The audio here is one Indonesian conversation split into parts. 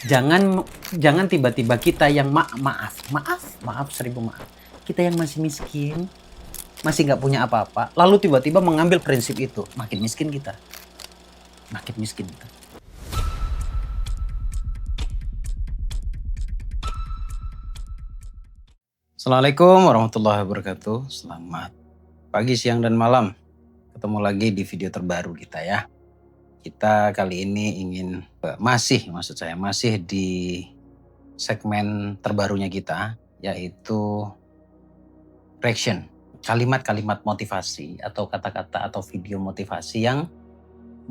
Jangan jangan tiba-tiba kita yang maaf, 1000 maaf. Kita yang masih miskin, masih nggak punya apa-apa, lalu tiba-tiba mengambil prinsip itu, makin miskin kita, makin miskin kita. Assalamualaikum warahmatullahi wabarakatuh. Selamat pagi, siang, dan malam. Ketemu lagi di video terbaru kita ya. Kita kali ini masih di segmen terbarunya kita, yaitu reaction. Kalimat-kalimat motivasi atau kata-kata atau video motivasi yang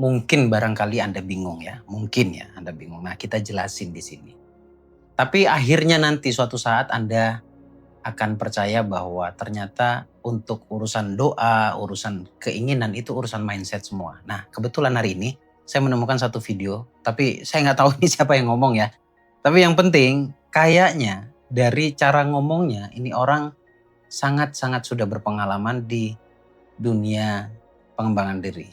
mungkin barangkali Anda bingung ya. Mungkin ya Anda bingung. Nah, kita jelasin di sini. Tapi akhirnya nanti suatu saat Anda akan percaya bahwa ternyata untuk urusan doa, urusan keinginan itu urusan mindset semua. Nah, kebetulan hari ini saya menemukan satu video, tapi saya nggak tahu ini siapa yang ngomong ya. Tapi yang penting kayaknya dari cara ngomongnya ini orang sangat-sangat sudah berpengalaman di dunia pengembangan diri.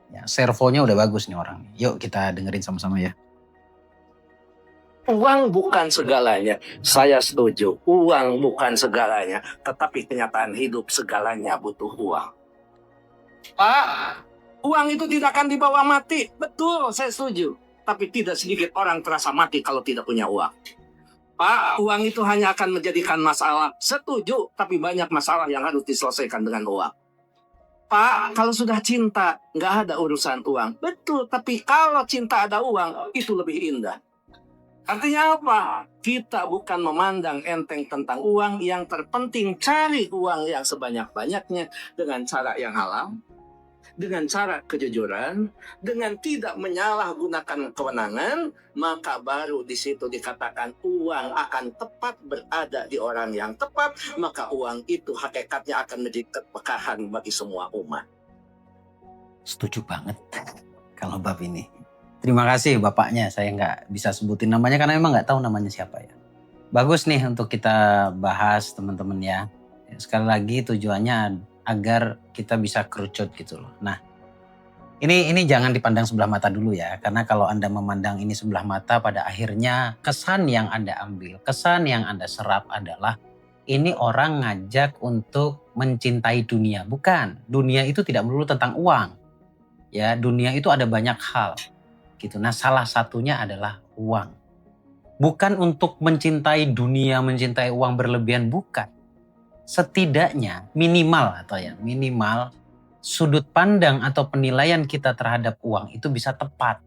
Ya, servonya udah bagus nih orang. Yuk kita dengerin sama-sama ya. Uang bukan segalanya. Saya setuju. Uang bukan segalanya. Tetapi kenyataan hidup segalanya butuh uang. Pak, uang itu tidak akan dibawa mati. Betul, saya setuju. Tapi tidak sedikit orang terasa mati kalau tidak punya uang. Pak, uang itu hanya akan menjadikan masalah. Setuju, tapi banyak masalah yang harus diselesaikan dengan uang. Pak, kalau sudah cinta, nggak ada urusan uang. Betul, tapi kalau cinta ada uang, itu lebih indah. Artinya apa? Kita bukan memandang enteng tentang uang, yang terpenting cari uang yang sebanyak-banyaknya dengan cara yang halal, dengan cara kejujuran, dengan tidak menyalahgunakan kewenangan, maka baru di situ dikatakan uang akan tepat berada di orang yang tepat, maka uang itu hakikatnya akan menjadi keberkahan bagi semua umat. Setuju banget kalau bab ini. Terima kasih bapaknya, saya nggak bisa sebutin namanya karena memang nggak tahu namanya siapa ya. Bagus nih untuk kita bahas teman-teman ya. Sekali lagi tujuannya agar kita bisa kerucut gitu loh. Nah, ini jangan dipandang sebelah mata dulu ya. Karena kalau Anda memandang ini sebelah mata, pada akhirnya kesan yang Anda ambil, kesan yang Anda serap adalah ini orang ngajak untuk mencintai dunia. Bukan, dunia itu tidak melulu tentang uang. Ya, dunia itu ada banyak hal gitu. Nah, salah satunya adalah uang. Bukan untuk mencintai dunia, mencintai uang berlebihan, bukan. Setidaknya minimal sudut pandang atau penilaian kita terhadap uang itu bisa tepat.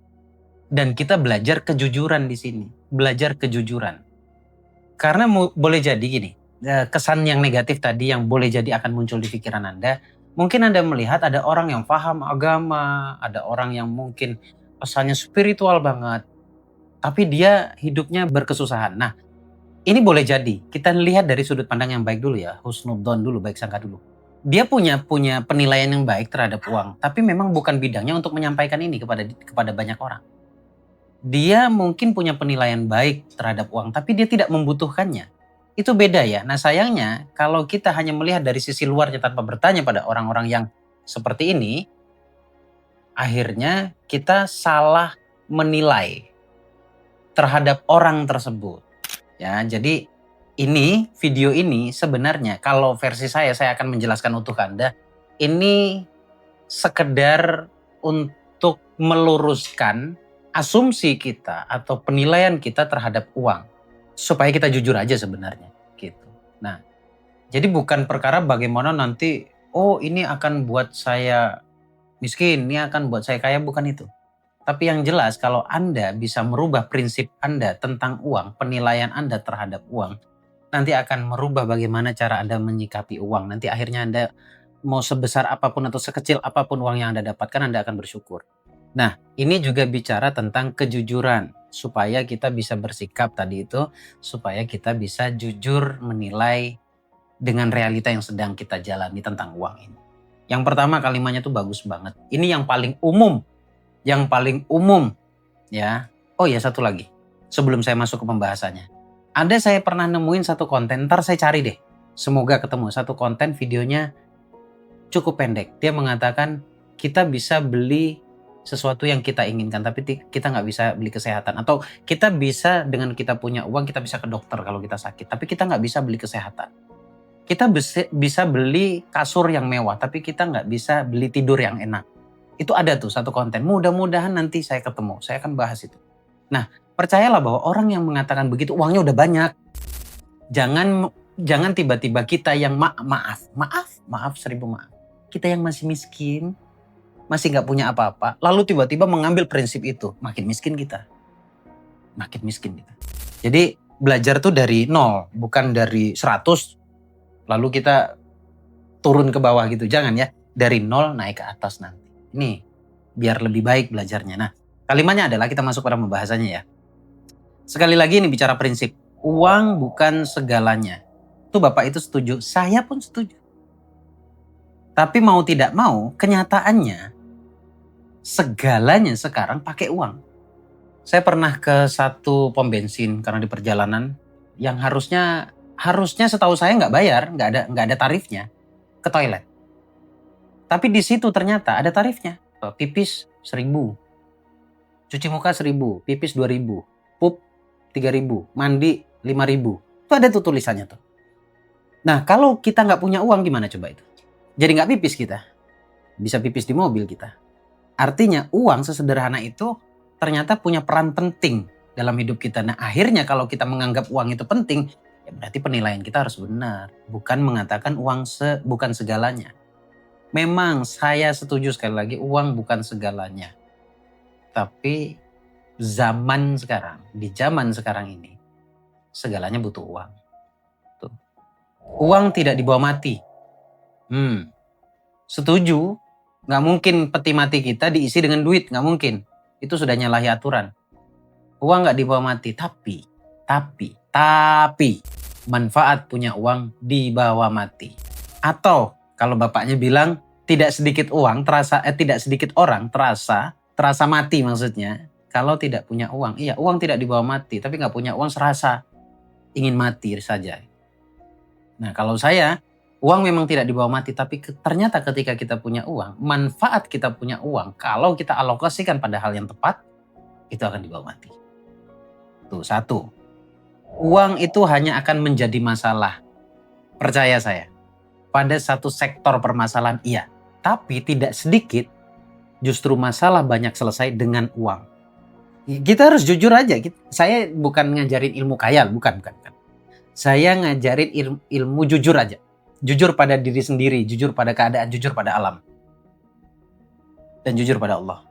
Dan kita belajar kejujuran di sini, belajar kejujuran. Karena boleh jadi gini, kesan yang negatif tadi yang boleh jadi akan muncul di pikiran Anda, mungkin Anda melihat ada orang yang paham agama, ada orang yang mungkin pesannya spiritual banget, tapi dia hidupnya berkesusahan. Nah, ini boleh jadi kita lihat dari sudut pandang yang baik dulu ya, husnudzon dulu, baik sangka dulu. Dia punya penilaian yang baik terhadap uang, tapi memang bukan bidangnya untuk menyampaikan ini kepada banyak orang. Dia mungkin punya penilaian baik terhadap uang, tapi dia tidak membutuhkannya. Itu beda ya. Nah, sayangnya kalau kita hanya melihat dari sisi luarnya tanpa bertanya pada orang-orang yang seperti ini, akhirnya kita salah menilai terhadap orang tersebut. Ya, jadi video ini sebenarnya kalau versi saya akan menjelaskan untuk Anda. Ini sekedar untuk meluruskan asumsi kita atau penilaian kita terhadap uang. Supaya kita jujur aja sebenarnya gitu. Nah, jadi bukan perkara bagaimana nanti, oh ini akan buat saya miskin, ini akan buat saya kaya, bukan itu. Tapi yang jelas kalau Anda bisa merubah prinsip Anda tentang uang, penilaian Anda terhadap uang, nanti akan merubah bagaimana cara Anda menyikapi uang. Nanti akhirnya Anda mau sebesar apapun atau sekecil apapun uang yang Anda dapatkan, Anda akan bersyukur. Nah, ini juga bicara tentang kejujuran. Supaya kita bisa bersikap tadi itu, supaya kita bisa jujur menilai dengan realita yang sedang kita jalani tentang uang ini. Yang pertama kalimatnya tuh bagus banget. Ini yang paling umum. Yang paling umum ya. Oh ya, satu lagi sebelum saya masuk ke pembahasannya. Saya pernah nemuin satu konten, ntar saya cari deh. Semoga ketemu satu konten, videonya cukup pendek. Dia mengatakan kita bisa beli sesuatu yang kita inginkan, tapi kita nggak bisa beli kesehatan. Atau kita bisa dengan kita punya uang, kita bisa ke dokter kalau kita sakit, tapi kita nggak bisa beli kesehatan. Kita bisa beli kasur yang mewah, tapi kita nggak bisa beli tidur yang enak. Itu ada tuh satu konten. Mudah-mudahan nanti saya ketemu, saya akan bahas itu. Nah, percayalah bahwa orang yang mengatakan begitu uangnya udah banyak. Jangan tiba-tiba kita yang maaf 1000 maaf. Kita yang masih miskin, masih nggak punya apa-apa, lalu tiba-tiba mengambil prinsip itu, makin miskin kita. Makin miskin kita. Jadi belajar tuh dari 0, bukan dari 100, lalu kita turun ke bawah gitu. Jangan ya, dari 0 naik ke atas nanti. Ini biar lebih baik belajarnya. Nah, kalimatnya adalah kita masuk pada pembahasannya ya. Sekali lagi ini bicara prinsip. Uang bukan segalanya. Itu Bapak itu setuju, saya pun setuju. Tapi mau tidak mau, kenyataannya segalanya sekarang pakai uang. Saya pernah ke satu pom bensin karena di perjalanan yang harusnya setahu saya nggak bayar, nggak ada tarifnya ke toilet. Tapi di situ ternyata ada tarifnya. Pipis 1.000, cuci muka 1.000, pipis 2.000, pup 3.000, mandi 5.000. Itu ada tuh tulisannya tuh. Nah kalau kita nggak punya uang gimana coba itu? Jadi nggak pipis kita, bisa pipis di mobil kita. Artinya uang sesederhana itu ternyata punya peran penting dalam hidup kita. Nah akhirnya kalau kita menganggap uang itu penting, ya berarti penilaian kita harus benar. Bukan mengatakan uang bukan segalanya. Memang saya setuju sekali lagi uang bukan segalanya. Tapi di zaman sekarang ini, segalanya butuh uang. Tuh. Uang tidak dibawa mati. Setuju, nggak mungkin peti mati kita diisi dengan duit, nggak mungkin. Itu sudah nyalahi aturan. Uang nggak dibawa mati, tapi manfaat punya uang dibawa mati. Atau kalau bapaknya bilang tidak sedikit orang terasa mati maksudnya. Kalau tidak punya uang, iya uang tidak dibawa mati, tapi nggak punya uang serasa ingin mati saja. Nah kalau saya, uang memang tidak dibawa mati, tapi ternyata ketika kita punya uang, manfaat kita punya uang, kalau kita alokasikan pada hal yang tepat, itu akan dibawa mati. Tuh, satu. Uang itu hanya akan menjadi masalah. Percaya saya. Pada satu sektor permasalahan, iya. Tapi tidak sedikit, justru masalah banyak selesai dengan uang. Kita harus jujur aja. Saya bukan ngajarin ilmu khayal, bukan. Saya ngajarin ilmu jujur aja. Jujur pada diri sendiri, jujur pada keadaan, jujur pada alam. Dan jujur pada Allah.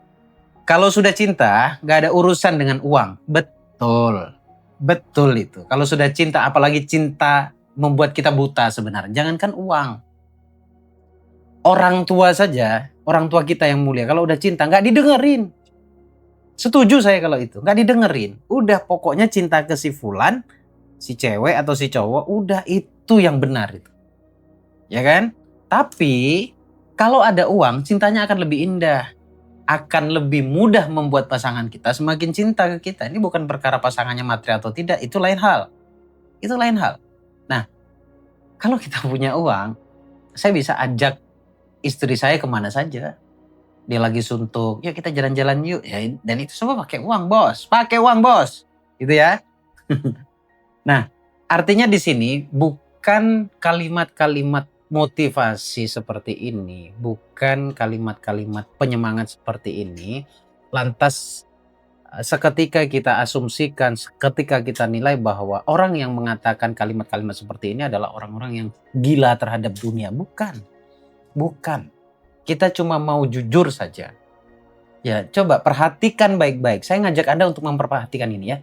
Kalau sudah cinta, gak ada urusan dengan uang. Betul itu. Kalau sudah cinta, apalagi cinta membuat kita buta sebenarnya. Jangankan uang. Orang tua saja, orang tua kita yang mulia, kalau udah cinta gak didengerin. Setuju saya kalau itu, gak didengerin. Udah pokoknya cinta ke si fulan, si cewek atau si cowok, udah itu yang benar itu. Ya kan? Tapi kalau ada uang, cintanya akan lebih indah. Akan lebih mudah membuat pasangan kita semakin cinta ke kita. Ini bukan perkara pasangannya materi atau tidak, itu lain hal. Nah, kalau kita punya uang, saya bisa ajak istri saya kemana saja. Dia lagi suntuk, yuk kita jalan-jalan yuk. Ya, dan itu semua pakai uang bos. Gitu ya. Nah, artinya di sini bukan kalimat-kalimat motivasi seperti ini, bukan kalimat-kalimat penyemangat seperti ini, lantas seketika kita asumsikan, seketika kita nilai bahwa orang yang mengatakan kalimat-kalimat seperti ini adalah orang-orang yang gila terhadap dunia. Bukan. Kita cuma mau jujur saja. Ya, coba perhatikan baik-baik. Saya ngajak Anda untuk memperhatikan ini ya.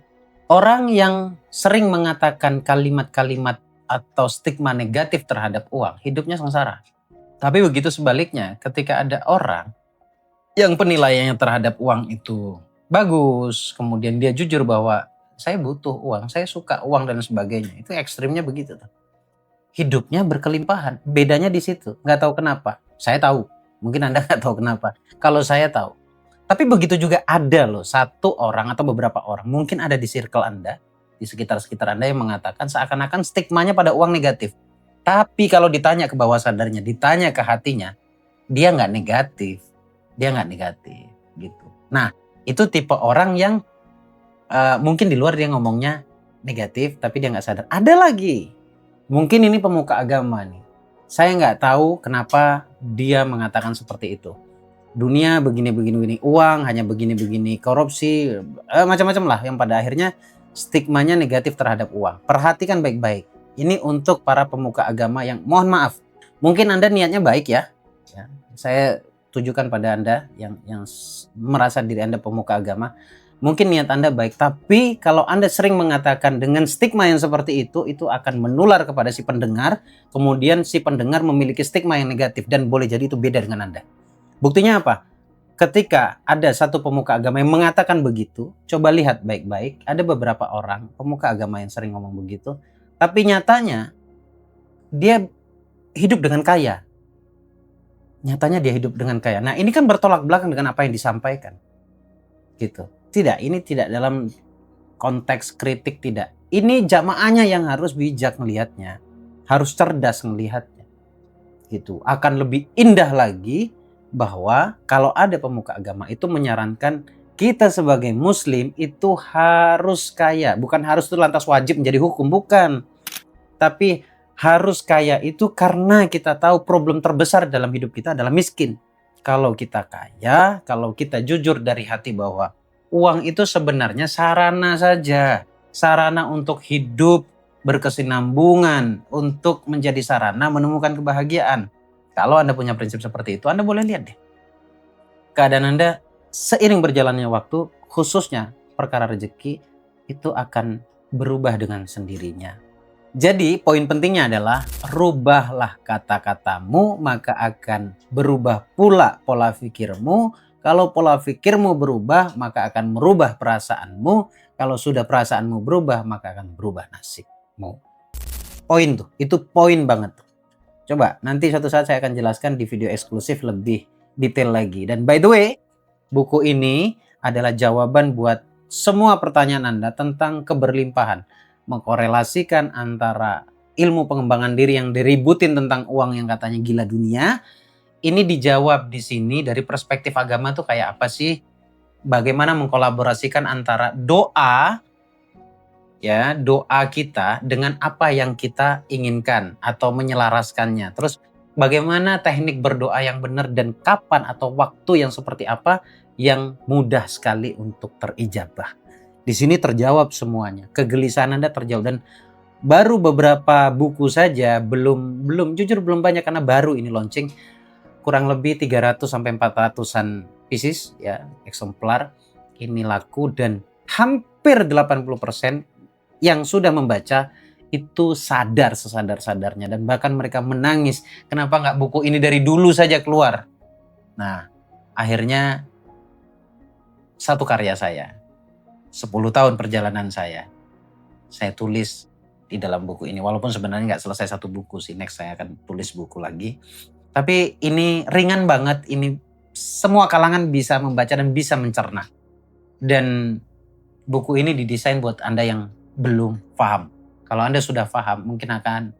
Orang yang sering mengatakan kalimat-kalimat atau stigma negatif terhadap uang, hidupnya sengsara. Tapi begitu sebaliknya, ketika ada orang yang penilaiannya terhadap uang itu bagus, kemudian dia jujur bahwa saya butuh uang, saya suka uang dan sebagainya, itu ekstrimnya begitu. Hidupnya berkelimpahan, bedanya di situ. Nggak tahu kenapa, saya tahu, mungkin Anda nggak tahu kenapa. Kalau saya tahu, tapi begitu juga ada loh satu orang atau beberapa orang, mungkin ada di circle Anda, di sekitar Anda yang mengatakan seakan-akan stigmanya pada uang negatif. Tapi kalau ditanya ke bawah sadarnya, ditanya ke hatinya, dia nggak negatif gitu. Nah, itu tipe orang yang mungkin di luar dia ngomongnya negatif, tapi dia nggak sadar. Ada lagi, mungkin ini pemuka agama nih. Saya nggak tahu kenapa dia mengatakan seperti itu. Dunia begini, uang hanya begini, korupsi, macam-macam lah yang pada akhirnya stigmanya negatif terhadap uang. Perhatikan baik-baik. Ini untuk para pemuka agama yang mohon maaf, mungkin Anda niatnya baik ya. Saya tujukan pada Anda yang merasa diri Anda pemuka agama. Mungkin niat Anda baik, tapi kalau Anda sering mengatakan dengan stigma yang seperti itu akan menular kepada si pendengar, kemudian si pendengar memiliki stigma yang negatif dan boleh jadi itu beda dengan Anda. Buktinya apa? Ketika ada satu pemuka agama yang mengatakan begitu, coba lihat baik-baik, ada beberapa orang pemuka agama yang sering ngomong begitu, tapi nyatanya dia hidup dengan kaya. Nyatanya dia hidup dengan kaya. Nah, ini kan bertolak belakang dengan apa yang disampaikan. Gitu. Tidak, ini tidak dalam konteks kritik, tidak. Ini jamaahnya yang harus bijak melihatnya, harus cerdas melihatnya. Gitu. Akan lebih indah lagi bahwa kalau ada pemuka agama itu menyarankan kita sebagai muslim itu harus kaya, bukan harus itu lantas wajib menjadi hukum, bukan. Tapi harus kaya itu karena kita tahu problem terbesar dalam hidup kita adalah miskin. Kalau kita kaya, kalau kita jujur dari hati bahwa uang itu sebenarnya sarana saja. Sarana untuk hidup berkesinambungan, untuk menjadi sarana menemukan kebahagiaan. Kalau Anda punya prinsip seperti itu, Anda boleh lihat deh. Keadaan Anda seiring berjalannya waktu, khususnya perkara rezeki, itu akan berubah dengan sendirinya. Jadi poin pentingnya adalah rubahlah kata-katamu, maka akan berubah pula pola pikirmu. Kalau pola pikirmu berubah, maka akan merubah perasaanmu. Kalau sudah perasaanmu berubah, maka akan berubah nasibmu. Poin tuh, itu poin banget. Coba nanti suatu saat saya akan jelaskan di video eksklusif lebih detail lagi. Dan by the way, buku ini adalah jawaban buat semua pertanyaan Anda tentang keberlimpahan. Mengkorelasikan antara ilmu pengembangan diri yang diributin tentang uang yang katanya gila dunia. Ini dijawab di sini dari perspektif agama tuh kayak apa sih? Bagaimana mengkolaborasikan antara doa kita dengan apa yang kita inginkan atau menyelaraskannya. Terus bagaimana teknik berdoa yang benar dan kapan atau waktu yang seperti apa yang mudah sekali untuk terijabah. Di sini terjawab semuanya. Kegelisahan Anda terjawab dan baru beberapa buku saja belum banyak karena baru ini launching. Kurang lebih 300 sampai 400-an pieces ya, eksemplar ini laku dan hampir 80% yang sudah membaca itu sadar sesadar-sadarnya dan bahkan mereka menangis. Kenapa nggak buku ini dari dulu saja keluar? Nah, akhirnya satu karya saya, 10 tahun perjalanan saya tulis di dalam buku ini. Walaupun sebenarnya nggak selesai satu buku sih, next saya akan tulis buku lagi. Tapi ini ringan banget, ini semua kalangan bisa membaca dan bisa mencerna. Dan buku ini didesain buat Anda yang belum paham. Kalau Anda sudah paham, mungkin akan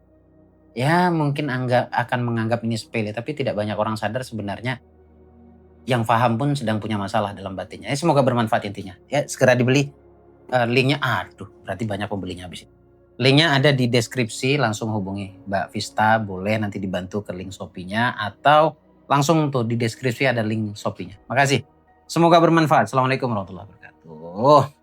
menganggap ini sepele. Tapi tidak banyak orang sadar sebenarnya yang paham pun sedang punya masalah dalam batinnya. Semoga bermanfaat intinya. Ya, segera dibeli. Linknya, berarti banyak pembelinya habis itu. Linknya ada di deskripsi, langsung hubungi Mbak Vista, boleh nanti dibantu ke link Shopee-nya atau langsung tuh di deskripsi ada link Shopee-nya. Makasih. Semoga bermanfaat. Assalamualaikum warahmatullahi wabarakatuh.